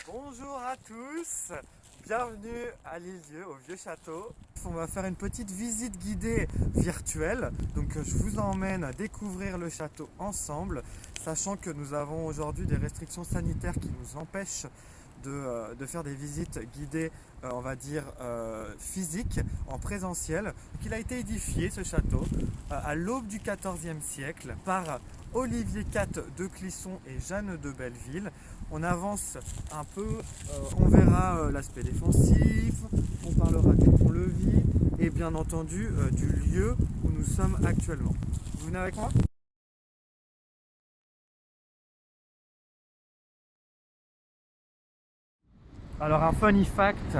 Bonjour à tous, bienvenue à Lisieux, au Vieux Château. On va faire une petite visite guidée virtuelle, donc je vous emmène à découvrir le château ensemble, sachant que nous avons aujourd'hui des restrictions sanitaires qui nous empêchent de faire des visites guidées, on va dire physiques, en présentiel. Donc, il a été édifié ce château à l'aube du XIVe siècle par Olivier IV de Clisson et Jeanne de Belleville. On avance un peu, on verra l'aspect défensif, on parlera du pont-levis et bien entendu du lieu où nous sommes actuellement. Vous venez avec moi ? Alors un funny fact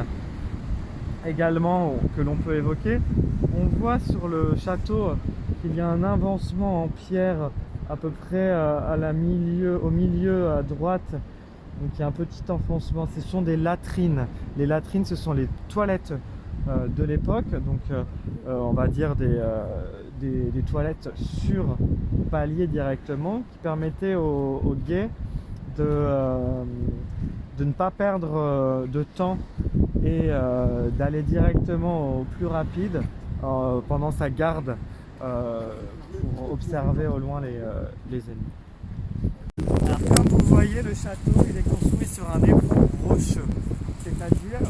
également que l'on peut évoquer, on voit sur le château qu'il y a un avancement en pierre à peu près au milieu à droite. Donc il y a un petit enfoncement, ce sont des latrines. Les latrines, ce sont les toilettes de l'époque, donc on va dire des toilettes sur palier directement, qui permettaient aux gays de ne pas perdre de temps et d'aller directement au plus rapide pendant sa garde pour observer au loin les ennemis. Alors, comme vous voyez, le château il est construit sur un éperon rocheux, c'est-à-dire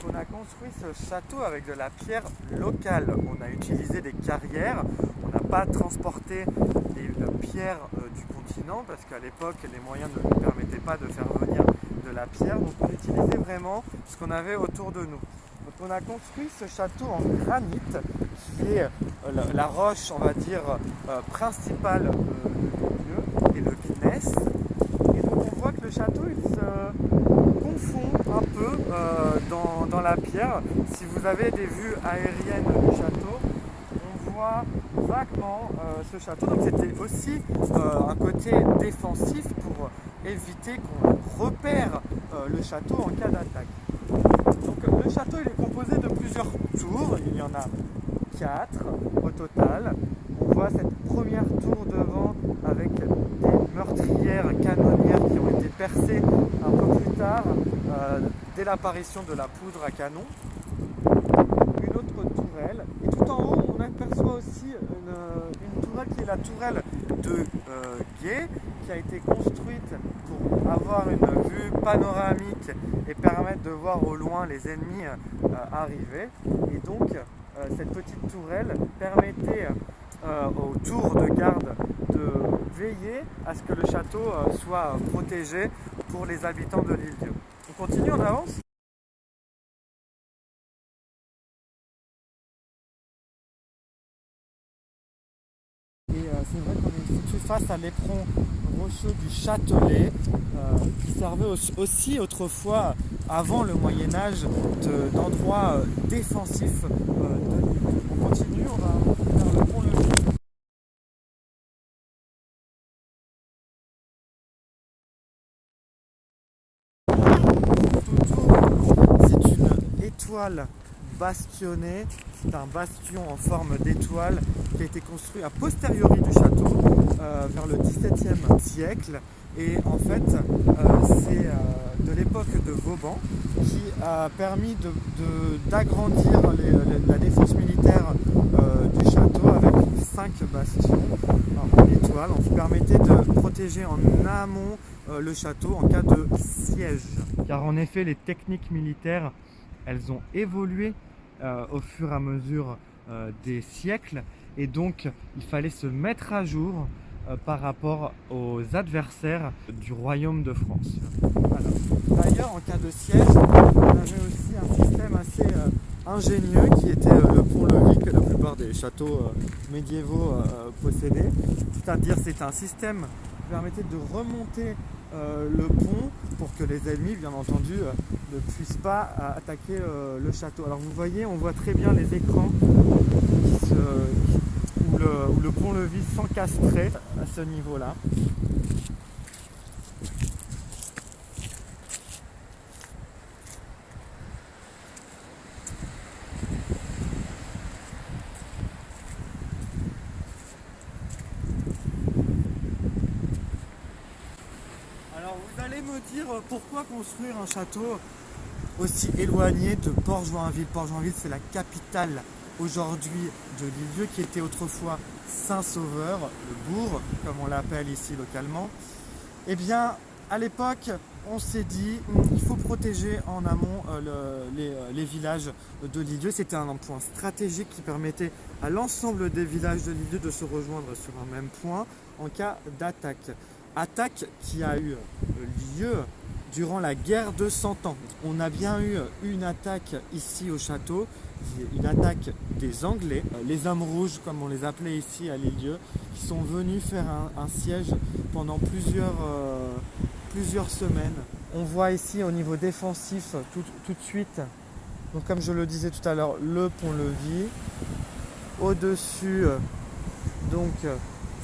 qu'on a construit ce château avec de la pierre locale. On a utilisé des carrières, on n'a pas transporté des pierres du continent parce qu'à l'époque les moyens ne nous permettaient pas de faire venir de la pierre, donc on utilisait vraiment ce qu'on avait autour de nous. Donc on a construit ce château en granit qui est la roche, on va dire, principale du lieu, et le gneiss. Et donc on voit que le château il se confond un peu dans la pierre. Si vous avez des vues aériennes du château, on voit vaguement ce château. Donc c'était aussi un côté défensif pour éviter qu'on repère le château en cas d'attaque. Donc le château il est composé de plusieurs tours, il y en a 4 au total. On voit cette première tour devant avec des meurtrières canonnières qui ont été percées un peu plus tard, dès l'apparition de la poudre à canon. Une autre tourelle, et tout en haut on aperçoit aussi une tourelle qui est la tourelle de Gué, qui a été construite pour avoir une vue panoramique et permettre de voir au loin les ennemis arriver. Et donc cette petite tourelle permettait aux tours de garde de veiller à ce que le château soit protégé pour les habitants de l'île Dieu. On continue, on avance ? Et c'est vrai qu'on est situé face à l'éperon rocheux du Châtelet, qui servait aussi autrefois, avant le Moyen-Âge, d'endroit défensif de l'île. On continue, on va faire le pont-levis. Tout autour, c'est une étoile bastonnée, c'est un bastion en forme d'étoile qui a été construit a posteriori du château, vers le XVIIe siècle. Et en fait, c'est de l'époque de Vauban qui a permis d'agrandir la défense militaire du château avec 5 bastions en étoile, qui permettait de protéger en amont le château en cas de siège. Car en effet, les techniques militaires, elles ont évolué au fur et à mesure des siècles, et donc il fallait se mettre à jour par rapport aux adversaires du royaume de France. Voilà. D'ailleurs, en cas de siège, on avait aussi un système assez ingénieux qui était le pont-levis que la plupart des châteaux médiévaux possédaient. C'est-à-dire c'est un système qui permettait de remonter le pont pour que les ennemis, bien entendu, ne puissent pas attaquer le château. Alors vous voyez, on voit très bien les écrans où le pont-levis s'encastrait à ce niveau-là. Alors Alors vous allez me dire pourquoi construire un château aussi éloigné de Port-Joinville. Port-Joinville, c'est la capitale aujourd'hui de l'Île-Dieu qui était autrefois Saint-Sauveur, le bourg comme on l'appelle ici localement. Eh bien à l'époque on s'est dit il faut protéger en amont les villages de l'Île-Dieu. C'était un point stratégique qui permettait à l'ensemble des villages de l'Île-Dieu de se rejoindre sur un même point en cas d'attaque. Attaque qui a eu lieu durant la guerre de 100 ans. On a bien eu une attaque ici au château, une attaque des Anglais, les hommes rouges comme on les appelait ici à l'Île-Dieu, qui sont venus faire un siège pendant plusieurs semaines. On voit ici au niveau défensif tout de suite, donc comme je le disais tout à l'heure, le pont-levis. Au-dessus, donc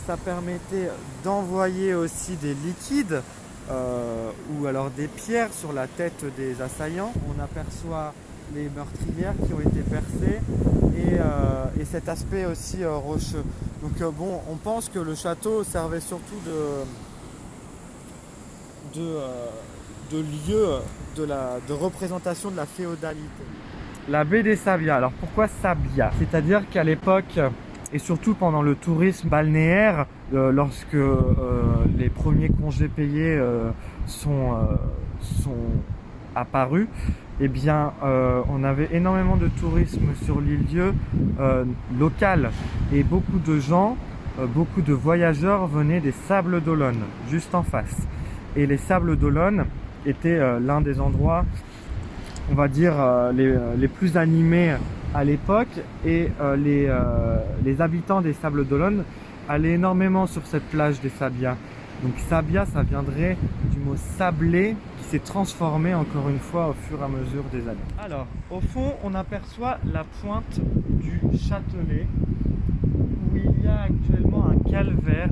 ça permettait d'envoyer aussi des liquides ou alors des pierres sur la tête des assaillants. On aperçoit les meurtrières qui ont été percées et cet aspect aussi rocheux. Donc bon, on pense que le château servait surtout de lieu de représentation de la féodalité. La baie des Sabias. Alors pourquoi Sabias? C'est-à-dire qu'à l'époque, et surtout pendant le tourisme balnéaire, lorsque les premiers congés payés sont apparus, eh bien on avait énormément de tourisme sur l'Île-Dieu local et beaucoup de gens, beaucoup de voyageurs venaient des Sables d'Olonne, juste en face. Et les Sables d'Olonne étaient l'un des endroits, on va dire, les plus animés à l'époque, et les habitants des Sables d'Olonne allaient énormément sur cette plage des Sabias. Donc Sabia, ça viendrait du mot sablé qui s'est transformé encore une fois au fur et à mesure des années. Alors au fond on aperçoit la pointe du Châtelet où il y a actuellement un calvaire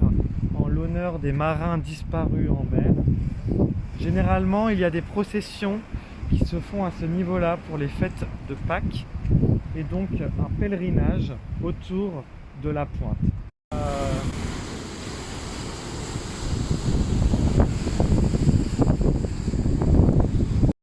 en l'honneur des marins disparus en mer. Généralement il y a des processions qui se font à ce niveau-là pour les fêtes de Pâques et donc un pèlerinage autour de la pointe.